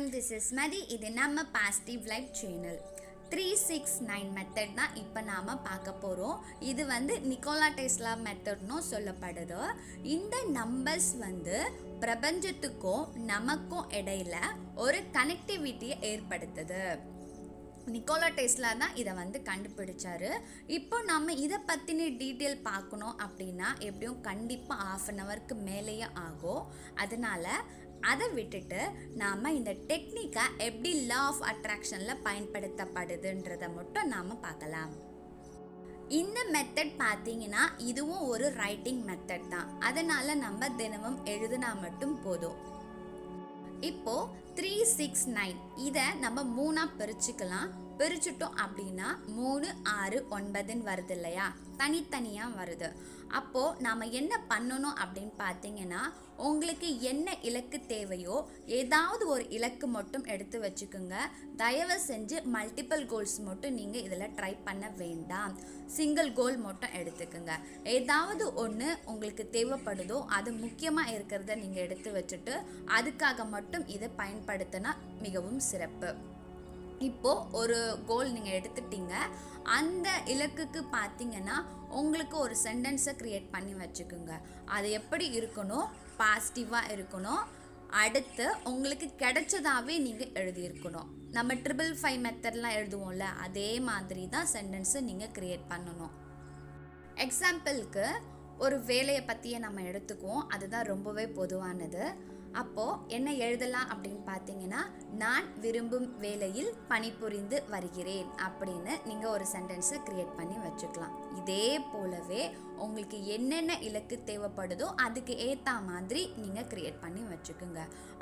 everyone, this is Mathi. இது நம்ம positive life channel. 369 method தான் இப்போ நாம் பார்க்க போகிறோம். இது நிக்கோலா டெஸ்லா மெத்தட்னு சொல்லப்படுது. இந்த நம்பர்ஸ் பிரபஞ்சத்துக்கும் நமக்கும் இடையில ஒரு கனெக்டிவிட்டியை ஏற்படுத்துது. நிக்கோலா டெஸ்லா தான் இதை கண்டுபிடிச்சாரு. இப்போ நம்ம இதை பற்றின டீட்டெயில் பார்க்கணும் அப்படின்னா எப்படியும் கண்டிப்பாக 1/2 ஹவருக்கு மேலேயே ஆகும். அதனால் அதை விட்டுட்டு நாம் இந்த டெக்னிக்கை எப்படி லா ஆஃப் அட்ராக்ஷனில் பயன்படுத்தப்படுதுன்றதை மட்டும் நாம் பார்க்கலாம். இந்த மெத்தட் பார்த்தீங்கன்னா இதுவும் ஒரு ரைட்டிங் மெத்தட் தான். அதனால் நம்ம தினமும் எழுதினா மட்டும் போதும். இப்போ 369 இதை நம்ம 3ஆக பிரிச்சுக்கலாம். பிரிச்சுட்டோம் அப்படின்னா 3, 6, 9 வருது இல்லையா, தனித்தனியாக வருது. அப்போது நாம் என்ன பண்ணணும் அப்படின்னு பார்த்தீங்கன்னா, உங்களுக்கு என்ன இலக்கு தேவையோ ஏதாவது ஒரு இலக்கு மட்டும் எடுத்து வச்சுக்கோங்க. தயவு செஞ்சு மல்டிபிள் கோல்ஸ் மட்டும் நீங்கள் இதில் ட்ரை பண்ண வேண்டாம். சிங்கிள் கோல் மட்டும் எடுத்துக்கோங்க. ஏதாவது ஒன்று உங்களுக்கு தேவைப்படுதோ அது முக்கியமாக இருக்கிறத நீங்கள் எடுத்து வச்சுட்டு அதுக்காக மட்டும் இதை பயன்படுத்தினா மிகவும் சிறப்பு. இப்போது ஒரு கோல் நீங்கள் எடுத்துட்டீங்க. அந்த இலக்குக்கு பார்த்தீங்கன்னா உங்களுக்கு ஒரு சென்டென்ஸை க்ரியேட் பண்ணி வச்சுக்கோங்க. அது எப்படி இருக்கணும்? பாசிட்டிவாக இருக்கணும். அடுத்து உங்களுக்கு கிடைச்சதாகவே நீங்கள் எழுதியிருக்கணும். நம்ம 555 மெத்தட்லாம் எழுதுவோம்ல, அதே மாதிரி தான் சென்டென்ஸை நீங்கள் க்ரியேட் பண்ணணும். எக்ஸாம்பிளுக்கு ஒரு வேலையை பற்றியே நம்ம எடுத்துக்குவோம். அதுதான் ரொம்பவே பொதுவானது. அப்போது என்ன எழுதலாம் அப்படின்னு பார்த்தீங்கன்னா, நான் விரும்பும் வேலையில் பணிபுரிந்து வருகிறேன் அப்படின்னு நீங்கள் ஒரு சென்டென்ஸை க்ரியேட் பண்ணி வச்சுக்கலாம். இதே போலவே உங்களுக்கு என்னென்ன இலக்கு தேவைப்படுதோ அதுக்கு ஏற்ற மாதிரி நீங்கள் க்ரியேட் பண்ணி வச்சுக்கோங்க.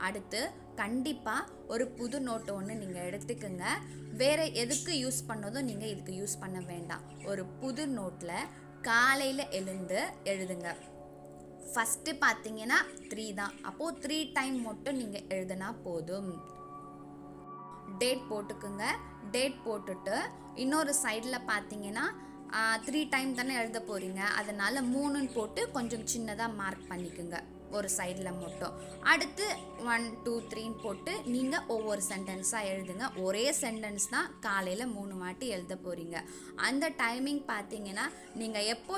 அடுத்து கண்டிப்பாக ஒரு புது நோட்டு ஒன்று நீங்கள் எடுத்துக்கோங்க. வேறு எதுக்கு யூஸ் பண்ணதோ நீங்கள் இதுக்கு யூஸ் பண்ண வேண்டாம். ஒரு புது நோட்டில் காலையில் எழுதுங்க. ஃபஸ்ட்டு பார்த்தீங்கன்னா 3 தான். அப்போது 3 டைம் மட்டும் நீங்கள் எழுதினா போதும். டேட் போட்டுக்குங்க. டேட் போட்டுட்டு இன்னொரு சைடில் பார்த்தீங்கன்னா 3 டைம் தானே எழுத போகிறீங்க, அதனால் 3ன்னு போட்டு கொஞ்சம் சின்னதாக மார்க் பண்ணிக்கோங்க ஒரு சைடில் மட்டும். அடுத்து 1, 2, 3ன்னு போட்டு நீங்கள் ஒவ்வொரு சென்டென்ஸாக எழுதுங்க. ஒரே சென்டென்ஸ் தான் காலையில் 3 வாட்டி எழுத போகிறீங்க. அந்த டைமிங் பார்த்தீங்கன்னா நீங்கள் எப்போ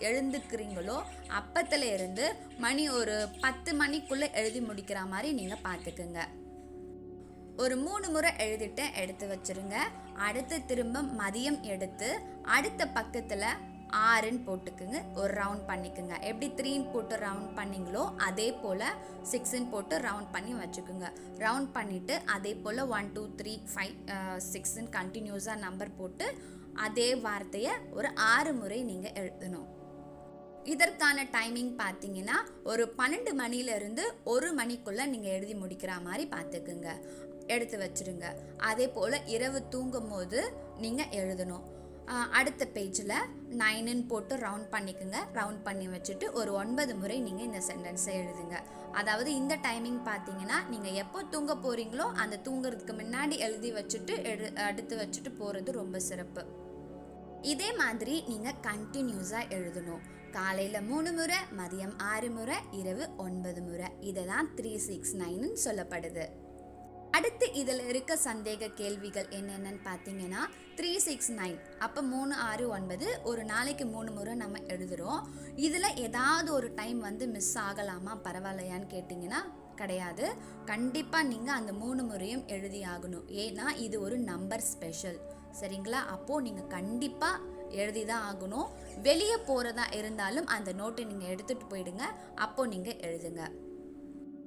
எழுந்துக்கிறீங்களோ அப்பத்துல இருந்து மணி ஒரு 10 மணிக்குள்ளே எழுதி முடிக்கிற மாதிரி நீங்கள் பார்த்துக்குங்க. ஒரு 3 முறை எழுதிட்டு எடுத்து வச்சுருங்க. அடுத்து திரும்ப மதியம் எடுத்து அடுத்த பக்கத்தில் 6ன்னு போட்டுக்குங்க. ஒரு ரவுண்ட் பண்ணிக்குங்க. எப்படி 3ன்னு போட்டு ரவுண்ட் பண்ணிங்களோ அதே போல் 6ன்னு போட்டு ரவுண்ட் பண்ணி வச்சுக்குங்க. ரவுண்ட் பண்ணிவிட்டு அதே போல் 1, 2, 3, 5, 6ன்னு கண்டினியூஸாக நம்பர் போட்டு அதே வார்த்தையை ஒரு 6 முறை நீங்கள் எழுதணும். இதற்கான டைமிங் பார்த்தீங்கன்னா ஒரு 12 மணிலேருந்து 1 மணிக்குள்ளே நீங்கள் எழுதி முடிக்கிற மாதிரி பார்த்துக்குங்க. எடுத்து வச்சுருங்க. அதே போல் இரவு தூங்கும் போது நீங்கள் எழுதணும். அடுத்த பேஜில் 9ன்னு போட்டு ரவுண்ட் பண்ணிக்கோங்க. ரவுண்ட் பண்ணி வச்சுட்டு ஒரு 9 முறை நீங்கள் இந்த சென்டென்ஸை எழுதுங்க. அதாவது இந்த டைமிங் பார்த்தீங்கன்னா நீங்கள் எப்போ தூங்க போகிறீங்களோ அந்த தூங்குறதுக்கு முன்னாடி எழுதி வச்சுட்டு எடுத்து வச்சுட்டு போகிறது ரொம்ப சிறப்பு. இதே மாதிரி நீங்கள் கண்டினியூஸாக எழுதணும். காலையில் 3 முறை, மதியம் 6 முறை, இரவு 9 முறை. இதை தான் 369ன்னு சொல்லப்படுது. அடுத்து இதில் இருக்க சந்தேக கேள்விகள் என்னென்னு பார்த்தீங்கன்னா, 369 அப்போ 3, 6, 9 ஒரு நாளைக்கு 3 முறை நம்ம எழுதுகிறோம். இதில் ஏதாவது ஒரு டைம் மிஸ் ஆகலாமா, பரவாயில்லையான்னு கேட்டிங்கன்னா கிடையாது. கண்டிப்பாக நீங்கள் அந்த 3 முறையும் எழுதி ஆகணும். ஏன்னா இது ஒரு நம்பர் ஸ்பெஷல், சரிங்களா? அப்போது நீங்கள் கண்டிப்பாக எழுதி தான் ஆகணும். வெளியே போகிறதா இருந்தாலும் அந்த நோட்டை நீங்கள் எடுத்துகிட்டு போயிடுங்க. அப்போது நீங்கள் எழுதுங்க.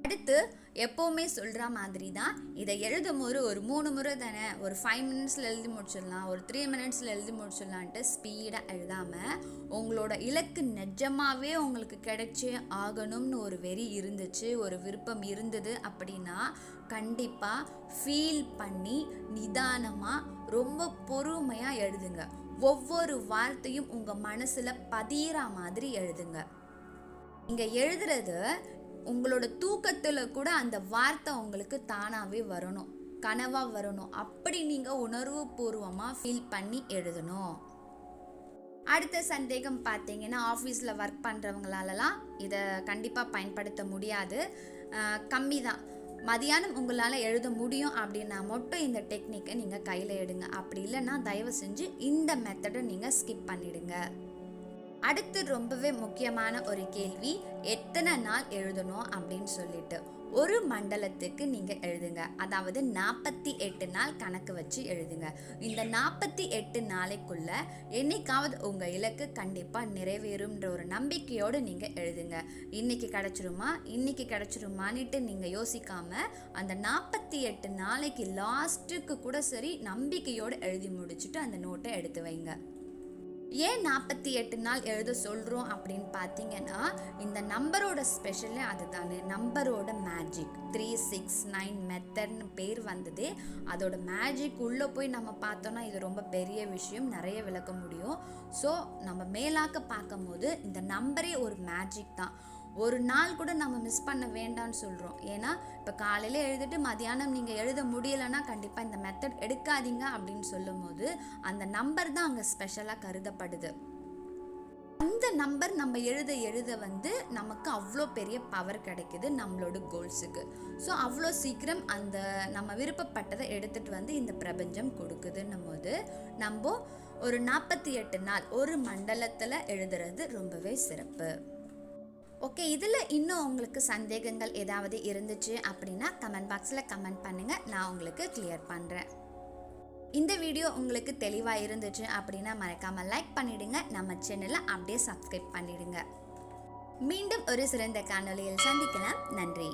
அடுத்து எப்போவுமே சொல்கிற மாதிரி தான் இதை எழுதும் போது ஒரு 3 முறை தானே, ஒரு 5 மினிட்ஸில் எழுதி முடிச்சிடலாம், ஒரு 3 மினிட்ஸில் எழுதி முடிச்சிடலான்ட்டு ஸ்பீடாக எழுதாமல் உங்களோட இலக்கு நிஜமாகவே உங்களுக்கு கிடைச்சே ஆகணும்னு ஒரு வெறி இருந்துச்சு, ஒரு விருப்பம் இருந்தது அப்படின்னா கண்டிப்பாக ஃபீல் பண்ணி நிதானமாக ரொம்ப பொறுமையாக எழுதுங்க. ஒவ்வொரு வார்த்தையும் உங்கள் மனசில் பதிகிற மாதிரி எழுதுங்க. இங்கே எழுதுறது உங்களோட தூக்கத்தில் கூட அந்த வார்த்தை உங்களுக்கு தானாகவே வரணும், கனவாக வரணும். அப்படி நீங்கள் உணர்வு பூர்வமாக ஃபீல் பண்ணி எழுதணும். அடுத்த சந்தேகம் பார்த்தீங்கன்னா, ஆஃபீஸில் ஒர்க் பண்ணுறவங்களாலலாம் இதை கண்டிப்பாக பயன்படுத்த முடியாது, கம்மி தான். மதியானம் உங்களால் எழுத முடியும் அப்படின்னா மட்டும் இந்த டெக்னிக்கை நீங்கள் கையில் எடுங்க. அப்படி இல்லைன்னா தயவு செஞ்சு இந்த மெத்தடை நீங்கள் ஸ்கிப் பண்ணிடுங்க. அடுத்து ரொம்பவே முக்கியமான ஒரு கேள்வி, எத்தனை நாள் எழுதணும் அப்படின்னு சொல்லிட்டு. ஒரு மண்டலத்துக்கு நீங்கள் எழுதுங்க, அதாவது 48 நாள் கணக்கு வச்சு எழுதுங்க. இந்த 48 நாளைக்குள்ள என்னைக்காவது உங்கள் இலக்கு கண்டிப்பாக நிறைவேறும்ன்ற ஒரு நம்பிக்கையோடு நீங்கள் எழுதுங்க. இன்னைக்கு கிடைச்சிருமான்னுட்டு நீங்கள் யோசிக்காமல் அந்த 48 நாளைக்கு லாஸ்ட்டுக்கு கூட சரி நம்பிக்கையோடு எழுதி முடிச்சுட்டு அந்த நோட்டை எடுத்து வைங்க. ஏன் 48 நாள் எழுத சொல்கிறோம் அப்படின்னு பார்த்தீங்கன்னா, இந்த நம்பரோட ஸ்பெஷலே அதுதானே, நம்பரோட மேஜிக். 369 மெத்தட்னு பேர் வந்ததே அதோட மேஜிக். உள்ளே போய் நம்ம பார்த்தோன்னா இது ரொம்ப பெரிய விஷயம், நிறைய விளக்க முடியும். ஸோ நம்ம மேலாக்க பார்க்கும் போது இந்த நம்பரே ஒரு மேஜிக் தான். ஒரு நாள் கூட நம்ம மிஸ் பண்ண வேண்டாம்னு சொல்கிறோம். ஏன்னா இப்போ காலையில் எழுதிட்டு மதியானம் நீங்கள் எழுத முடியலைன்னா கண்டிப்பாக இந்த மெத்தட் எடுக்காதீங்க அப்படின்னு சொல்லும் போது அந்த நம்பர் தான் அங்கே ஸ்பெஷலாக கருதப்படுது. அந்த நம்பர் நம்ம எழுத வந்து நமக்கு அவ்வளோ பெரிய பவர் கிடைக்குது நம்மளோட கோல்ஸுக்கு. ஸோ அவ்வளோ சீக்கிரம் அந்த நம்ம விருப்பப்பட்டதை எடுத்துகிட்டு வந்து இந்த பிரபஞ்சம் கொடுக்குதுன்னும் போது நம்ம ஒரு 48 நாள் ஒரு மண்டலத்தில் எழுதுறது ரொம்பவே சிறப்பு. ஓகே, இதில் இன்னும் உங்களுக்கு சந்தேகங்கள் ஏதாவது இருந்துச்சு அப்படின்னா கமெண்ட் பாக்ஸில் கமெண்ட் பண்ணுங்கள், நான் உங்களுக்கு கிளியர் பண்ணுறேன். இந்த வீடியோ உங்களுக்கு தெளிவாக இருந்துச்சு அப்படின்னா மறக்காமல் லைக் பண்ணிவிடுங்க, நம்ம சேனலை அப்படியே சப்ஸ்கிரைப் பண்ணிவிடுங்க. மீண்டும் ஒரு சிறந்த காணொளியில் சந்திக்கலாம். நன்றி.